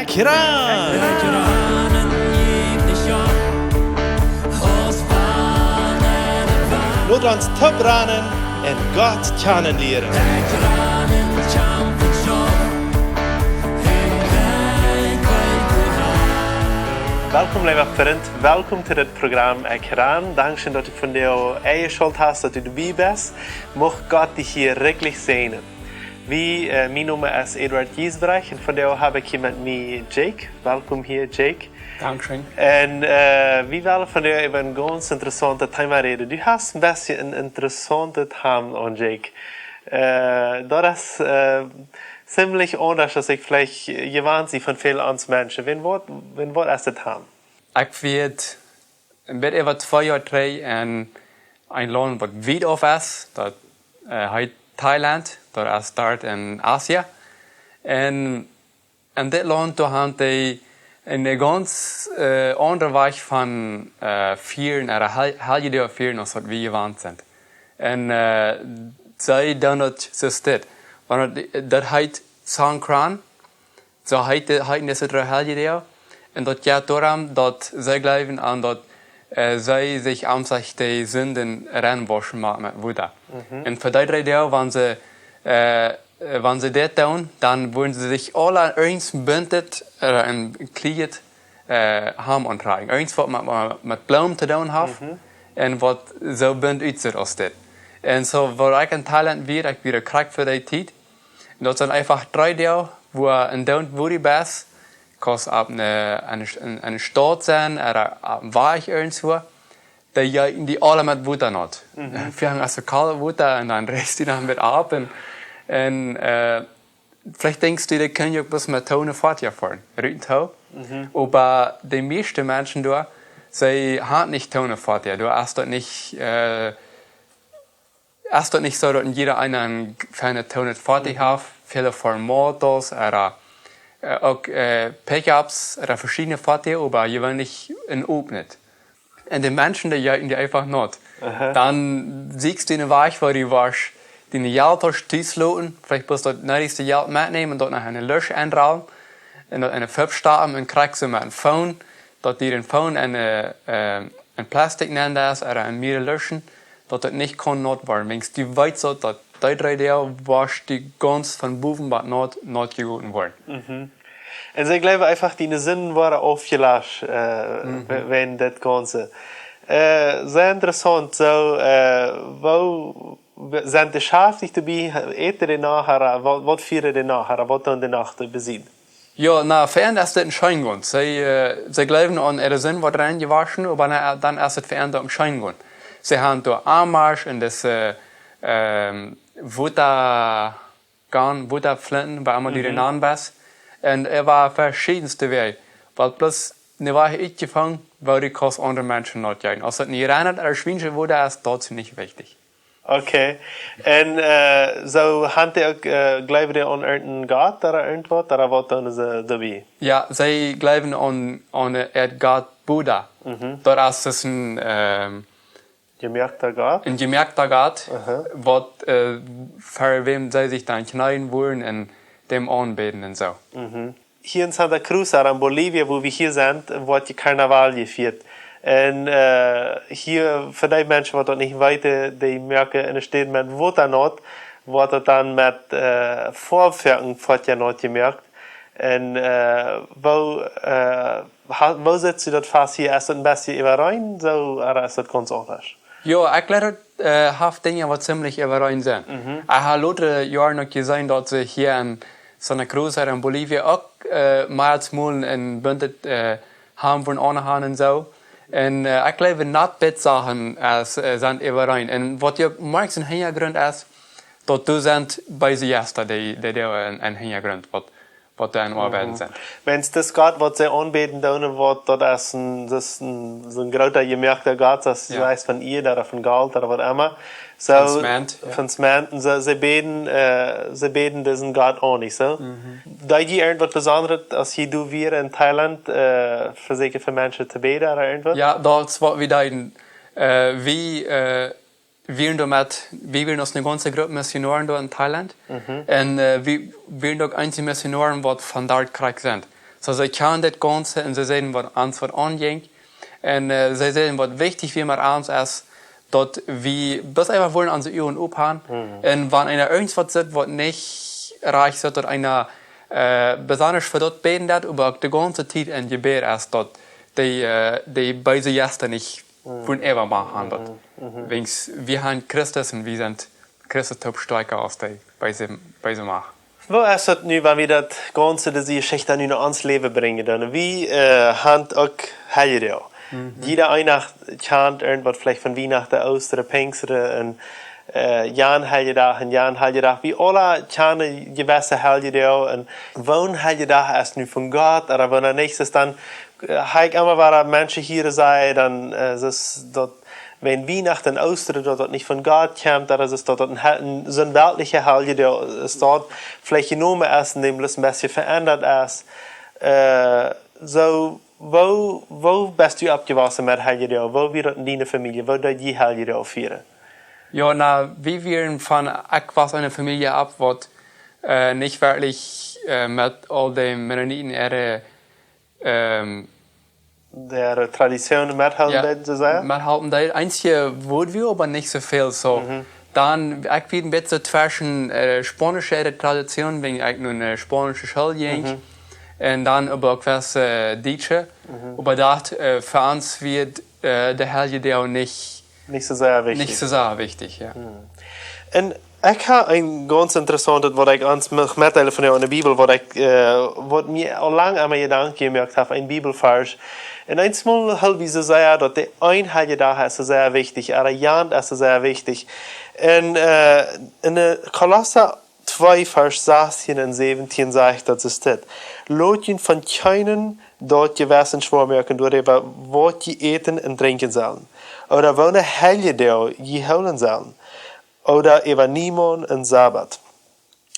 Kiran! Laat ons topranen en God kennen leren. Welkom lieve vriend, welkom to dit programma Kiran. Dankzij dat je van jou eigen schuld hast, dat je erbij bent. Mocht God dich hier rijkelijk segnen. Mijn naam is Eduard Giesbrecht en vandaag heb ik hier met mij Jake. Welkom hier, Jake. Dankeschön. En we willen vandaag over een ganz interessante thema reden. Du hast een beetje een interessante thema, Jake. Dat is ziemlich anders als ik vielleicht gewöhnt zie van veel andere mensen. Wat is het thema? Ik weet een beetje over 2 jaar terug in een land wat weit af is. Dat heet Thailand. Dat is daar in Azië. En in dit land hadden die een ganz andere weg van vieren, een halve dag vieren als wat we gewend zijn. En zij doen dat zoals dit. Want dat heet Songkran. Zo heet het een halve dag. En dat gaat daarom dat zij geloven aan dat zij zich aan zich de zonden reinwaschen maken met Buddha. En voor die 3 dagen, wanneer ze dit doen, dan worden ze zich alle eens buntet en kleed ham aandragen. Eens wat met bloem te doen heeft en wat zo bunt uitziet als dit. En zo, waar ik in Thailand weer, ik weer krijg voor die tijd. En dat zijn einfach 3 dagen, wo een dood woody best. Kost op een stad zijn, op een weg ergens, die alle met Buddha not. Wir haben also kalte Buddha und dann rest die dann mit ab und vielleicht denkst du, die können ja bloß mit Tone fortfahren, Rütentau. Aber die meisten Menschen da, sie haben nicht Tone fortfahren. Du hast dort nicht so, dass jeder einen feine Tone fortfahren hat, viele Formatos oder auch Pickups oder verschiedene Fortfahren, aber gewöhnlich ein Obnet. Und die Menschen, die einfach nicht. Dann siehst du eine Weg, wo du warst, die Geld hast durchschlagen, vielleicht musst du das nächste Geld mitnehmen und dort noch eine Lösche einrollen und dort eine Pföpf starten und kriegst du mit einem Phone, dort dir den Phone ein Plastik nennen das oder ein Meere löschen, dort das nicht kann not werden. Wenn du weißt, dass die 3 Jahre warst, die ganz von Buben not gegoten worden. En zij geloven einfach die zinnen worden aufgelöscht, wenn das Ganze. Sehr interessant, so, wo sind die Schafe nicht dabei, eten die nachher, was führen die nachher, was tun die nachher bezien? Ja, na, fern ist das ein Scheingrund. Sie glauben an ihre Sinn, was reingewaschen, aber dann ist es verändert am Scheingrund. Sie haben da Armarsch und das Wutterflinten, bei einmal die Namen bist. Und war verschiedenste Wege. Weil bloß eine Woche ich gefangen, weil die kost andere Menschen nicht jagen. Als das nicht rein oder Schweinchen wurde, ist das nicht wichtig. Okay. Und so haben die auch, glauben die an irgendeinen Gott oder irgendwas, oder was tun sie dabei? Ja, sie glauben an Gott Buddha. Das ist ein gemerkter Gott? Ein gemerkter Gott, was für wem sie sich dann knallen wollen und dem anbeten und so. Hier in Santa Cruz, in Bolivien, wo wir hier sind, wird die Karneval gefeiert. Und hier, für die Menschen, die dort nicht weiter, die merken, in der Stadt mit Wutternot, wird dann mit Vorpferden fortgenommen gemerkt. Und wo setzt du das fast hier? Ist das ein bisschen überein, so, oder ist das ganz anders? Ja, ich glaube, hat Dinge, die ziemlich überein sind. Ich habe letzte Jahre noch gesehen, dass sie hier in Santa Cruz in Bolivien auch mehrmals in Bundet haben von anderen und so. Und ich glaube, nicht Bettsachen sind überein. Und was ihr merkst im Hintergrund ist, dass du sind bei den Gästen, die im Hintergrund, was da in Arbeiten sind. Wenn es das Gott, was sie anbeten, dann wird das ein so ein großer gemerkter Gott, das heißt von ihr oder von Geld oder was immer. So, von Smant, sie beten diesen Gott auch nicht, so. Da je irgendwas Besonderes, als hier du wir in Thailand, für sicher für Menschen zu beten oder irgendwas? Ja, das war wieder wir waren eine ganze Gruppe Missionaren in Thailand. Und wir waren auch einzige Missionaren, die von dort gekriegt sind. So sie kennen das Ganze und sie sehen, was uns anging. Und sie sehen, was wichtig wie man uns ist, dass wir bis einfach wollen an die Uhr und abhauen. Und wenn einer irgendwas sieht, was nicht reich ist, dass einer besonders für das beten hat, aber die ganze Zeit in Gebet ist, dass die beide Gäste nicht von immer machen wird. Wir haben Christus und wir sind Christus stärker als die beide machen. Wo ist es nu, wenn wir das Ganze, diese Geschichte nu noch ans Leben bringen? Dann? Wie haben auch Heilige? Jeder Weihnacht kennt irgendwas vielleicht von Weihnachten, Ostern, Pfingsten, Jan Heiligdag und Jan Heiligdag. Wir alle kennen gewisse Heilige und wann Heiligdag ist nu von Gott, oder wenn er nicht ist, dann habe immer war Menschen hier sein, dann ist es dort, wenn Weihnachten und Ostern dort nicht von Gott kommt, dann ist es dort so ein weltlicher Heilige, der ist dort vielleicht genommen ist, indem es ein bisschen verändert ist. So, wo bist du abgewachsen mit Heilige? Wo wird in deiner Familie, wo dort die Heilige feiern? Ja, wir wären von etwas einer Familie ab, was nicht wirklich mit all den Mennoniten der Tradition mithalten, zu sagen? Mithalten, das einzige Wort wir, aber nicht so viel. So. Dann, ich bin ein bisschen zwischen spanischer Tradition, wenn ich nur eine spanische Schule ging, und dann aber auch was Deutsche. Aber das für uns wird der Heilige auch nicht so sehr wichtig. Nicht so sehr wichtig, ja. Und ich habe ein ganz interessantes, was ich ans mitteilen von der Bibel, was mir auch lange an mir Gedanken gemacht habe, ein Bibelvers. Und einmal halt wie sie sagen, dass der ein Heilige Tag ist sehr wichtig, aber Jan ist sehr wichtig. Und in der Kolosser 2, Vers 16 und 17 sagt, das ist das. Laut ihn von keinen dort gewissen Schwurmerken darüber, was die eten und trinken sollen. Oder wo eine Heilige Tag je holen sollen. Oder über niemand und Sabbat.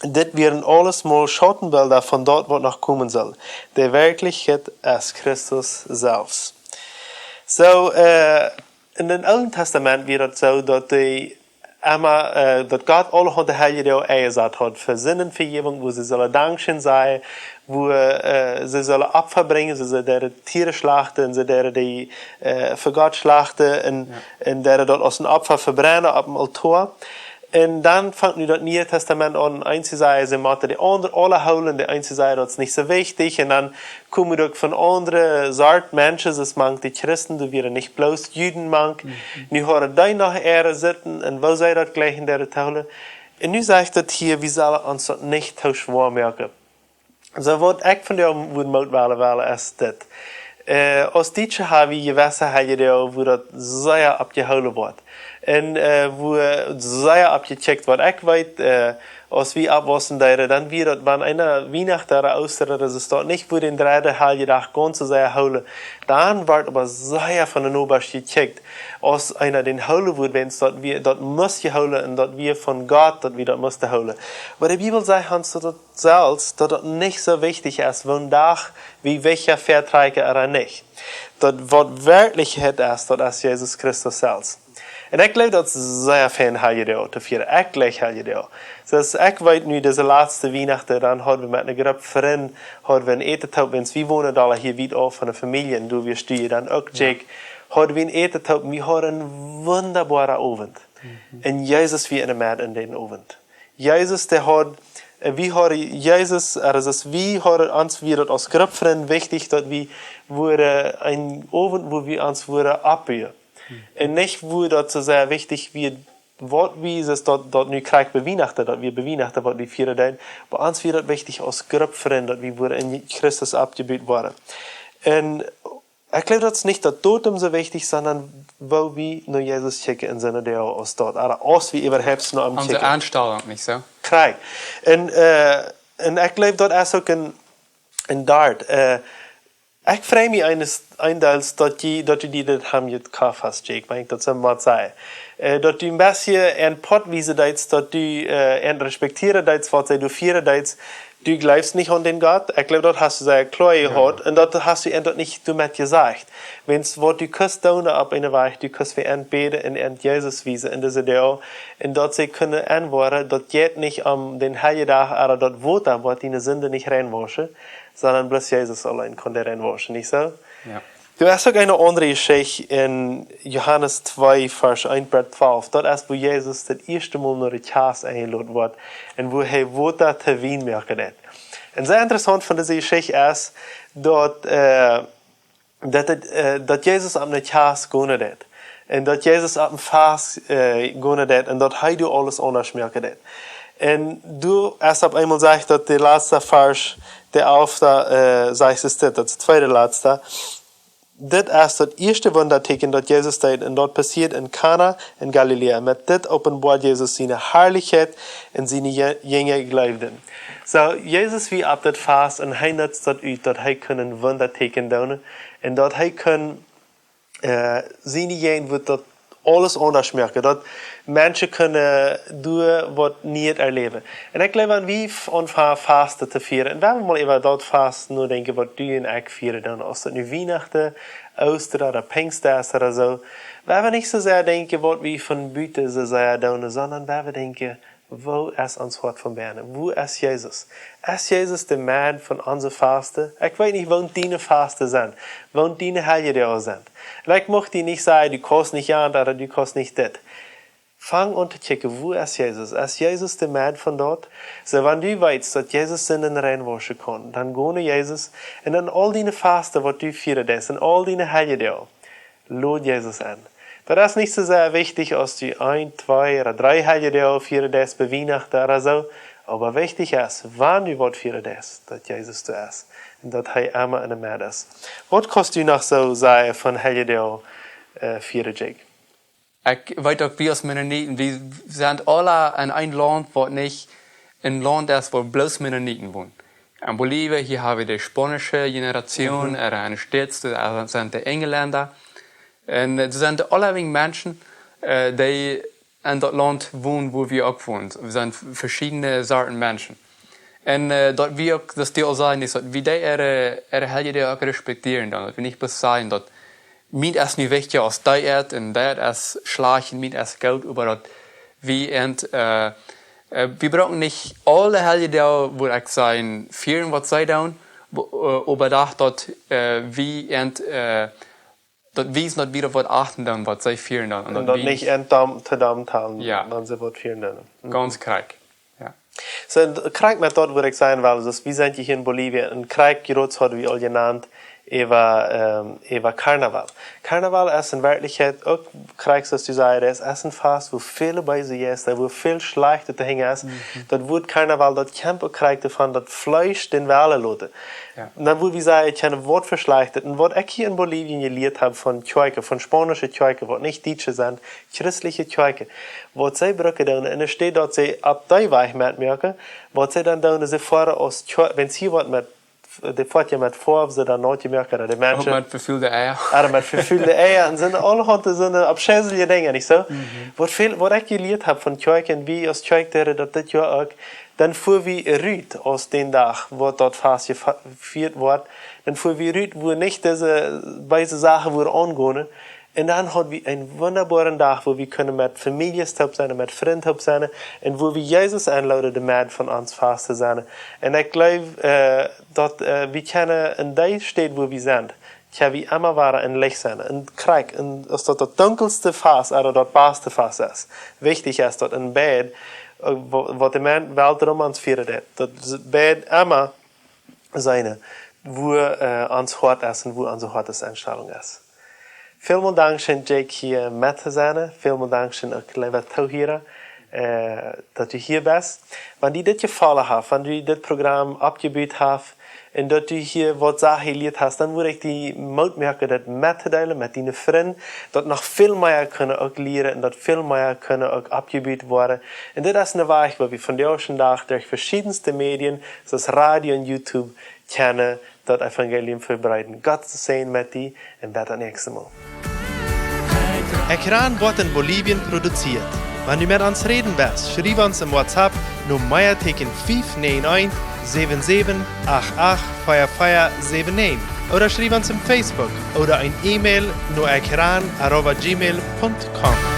Das wären alles mal Schattenbilder von dort, was noch kommen soll. Der Wirklichkeit ist Christus selbst. So, in dem Alten Testament wird es so, dass dass Gott alle die Heilige eingesetzt hat für Sinnenvergebung, wo sie sollen Dankeschön sein, wo sie sollen Opfer bringen, sie sollen ihre Tiere schlachten, sie sollen die für Gott schlachten und dort aus dem Opfer verbrennen auf dem Altar. Und dann fängt nu das Neue Testament an, eins zu sagen, sie machen die anderen alle holen, die eins zu sagen, das ist nicht so wichtig. Und dann kommen wir von anderen Sorten Menschen, das manch die Christen, die wären nicht bloß Juden manch. Nu hören die noch eher sitzen, und wo sei das gleich in der Taule? Und nu sagt das hier, wir sollen uns das nicht zu schwer merken. So, was ich von der Mutwählen ist das. Als Deutsche haben wir gewisse Heilige, wo das sehr abgeholt wird. Und wo sehr abgecheckt wird. Ich weiß, als wir abwaschen, dann wird das, wenn einer Weihnachten oder Ostern, das ist dort nicht, wo den dritten Heilige Tag ganz so sehr holen, dann wird aber sehr von der Oberst gecheckt. Als einer den holen wird, wenn es dort muss holen und dort wir von Gott, dort wir dort musste holen. Aber die Bibel sagt uns dort selbst, dass das nicht so wichtig ist, wann Tag, wie welcher Verträge oder nicht. Das, was wirklich ist, das ist Jesus Christus selbst. Und ich glaube, dat is zeer fijn Heilige te vieren. Ik gleich Heilige. Dus ik weet nu, deze laatste Weihnachten, dan hadden we met een groep vrienden, hadden we een etentaup, wens we wonen daar hier weer af van een familie, en door we sturen dan ook, Jake, hadden we een etentaup, we hadden een wunderbare avond. En Jezus weer in de maat in den avond. Jezus, der had, we hadden Jezus, dus we hadden ons weer als groep vrienden wichtig, dat we worden een avond, wo we ons worden abheuren. Und nicht, wo das so sehr wichtig wird, wie es dort nu krijgt bei Weihnachten, dass wir bei Weihnachten, was die vieren dein. Bei uns wird das wichtig als Gruppfreund, dass wir in Christus abgebildet waren. Und ich glaube, das ist nicht das Totem so wichtig, sondern wo wir nur Jesus checken in seiner der aus dort. Aber aus wie überhaupt noch am checken. Unsere Anstellung, nicht so? Krijg. Und ich glaube, das ist auch ein Dart. Ich freue mich eindels, dass du das haben gekauft hast, Jake, wenn ich das so mal sage. Dass du ein bisschen ein Pot wiese, dass du respektieren, was du feiern, du glaubst nicht an den Gott. Ich glaube, dort hast du sehr klar gehört. Und dort hast du endlich nicht damit gesagt. Wenn's, wo du kannst tun, ab in der Weich, du kannst wie beten und Jesus wiesen in dieser Deo. Und dort sie können antworten, dort geht nicht am den Heiligen Tag, aber dort wird da, wo deine Sünde nicht reinwaschen, sondern bloß Jesus allein kann der reinwaschen, nicht so? Ja. Du hast auch eine andere Geschichte in Johannes 2, Vers 1 bis 12. Dort ist, wo Jesus das erste Mal nach der Kass eingeladen wird und wo er Wasser zu Wein machen hat. Und sehr interessant von dieser Geschichte ist, dass Jesus auf der Kass gehen hat. Und dass Jesus auf dem Fass gehen hat und dass er alles anders machen hat. Und du hast auf einmal gesagt, dass der letzte Vers, der auf der, sagst es das zweite letzte, das ist das erste Wunderteken, das Jesus tat, und dort passiert in Kana in Galiläa. Mit das offenbart Jesus seine Herrlichkeit und seine Jünger glaubten. So, Jesus wie ab das Fass und er nutzt das aus, dass er können Wunderteken tun und dass er können seine Jünger wird dort alles anders machen. Dass Menschen können tun, was nicht erleben. Und ich glaube, wie anfangen Fasten zu feiern. Und wenn wir mal über das Fasten nur denken, was du und ich feiern, dann ist das nicht Weihnachten, Ostern oder Pfingsten oder so. Wenn wir nicht so sehr denken, was wir von Büten so sehr tun, sondern wenn wir denken, wo ist uns Wort von Berne? Wo ist Jesus? Ist Jesus der Mann von unserer Fasten? Ich weiß nicht, wo deine Fasten sind, wo deine Heilige sind. Und ich möchte dir nicht sagen, du kannst nicht an oder du kannst nicht das. Fang an zu checken, wo ist Jesus? Ist Jesus der Mann von dort? So, wenn du weißt, dass Jesus in den reinwaschen kann, dann geh Jesus und dann all deine Fasten, was du feierst, und all deine Heilige, lad Jesus an. Das ist nicht so sehr wichtig, als du 1, 2 oder 3 Heilige feierst bei Weihnachten oder so. Aber wichtig ist, wann du was feierst, dass Jesus du ist. Und dass er immer in der Mitte ist. Was kannst du noch so sagen von Heilige feiern, Jake? Ich weiß auch, wie als Mennoniten, wir sind alle in ein Land, wo nicht ein Land ist, wo bloß Mennoniten wohnen. In Bolivien, hier haben wir die spanische Generation, eine Stadt, das sind die Engländer. Und es sind alle Menschen, die in das Land wohnen, wo wir auch wohnen. Wir sind verschiedene Sorten Menschen. Und dort wir auch das Deal sein, ist, dass wir ihre Heilige auch respektieren. Dass wir nicht bloß sagen, dass mir ist nicht wichtiger als der und der ist schlecht, mir ist Geld, aber dass wir brauchen nicht alle Heilige, wo ich sagen, feiern, was sie tun, aber dass wir dat wees not wieder wat achten dan wat zij vieren dan. En dat niet en te dam talen, ja. Dan ze wat vieren dan. Ganz krank. Ja. So, krank met dat wat ik zeggen wil, dus we zijn hier in Bolivie, en krank groot hadden we al genannt, über Karneval. Karneval ist in Wirklichkeit auch, kriegst du sagen, es ist ein Fest, wo viele bei sich ist, wo viel schlechter zu hängen ist. Dort wird Karneval, dort Kämpfe kriegt davon, das Fleisch den Wellen loten. Ja. Und dann würde ich sagen, ich habe ein Wort verschleichtert. Und was ich hier in Bolivien gelernt habe von Tschöike, von spanischen Tschöike, was nicht Deutsche sind, christliche Tschöike, was sie brücken tun, und es steht dort, sie ab der Weich mitmerken, was sie dann tun, sie fahren aus Tschöike, wenn sie was mit de fort je met voor ze dan nooit merken de mensen. Ook met vervulde eieren. Ja, met vervulde eieren en zijn allerhande zijn abscheuliche dingen, niet zo? Wat ik geleerd heb van Tjoik en wie als Tjoik deden dat dit jaar ook, dan voer we Ruud als den dag, wat dat vast gevierd wordt, dan voer we Ruud, wo niet deze zaken worden aangaan. En dan hadden we een wunderbare dag, wo we kunnen met familie zijn, met vrienden zijn, en wo we Jezus aanladen, de man van ons vast te zijn. En ik geloof dat we kunnen in deze stad, wo we zijn, kunnen we immer waren in licht zijn. En kijk, als dat het donkerste vast, of dat beste vast is. Wichtig is dat in bed, wat de man wel erom ons vieren, dat bed immer zijn, wo ons hart is en wo onze harteinstelling is. Vielen Dank, Jake, hier met te zijn. Vielen Dank, ook Leva Touhira, dat u hier bent. Wanneer dit gevallen heeft, wanneer u dit programma opgebuurd heeft, en dat u hier wat zaken geleerd hebt, dan wil ik die moed merken dat met te delen met die vrienden, dat nog veel meer kunnen ook leren en dat veel meer kunnen ook opgebuurd worden. En dit is een weg waar we vandaag door verschillende medien, zoals radio en YouTube, kunnen dat evangelium verbreiden. Gott zijn met die en tot het nächste Mal. Ekran wordt in Bolivien produziert. Wenn du mit uns reden willst, schreib uns im WhatsApp nur Meierteken 591 77 88 4479 oder schreib uns im Facebook oder ein E-Mail nur ekran@gmail.com.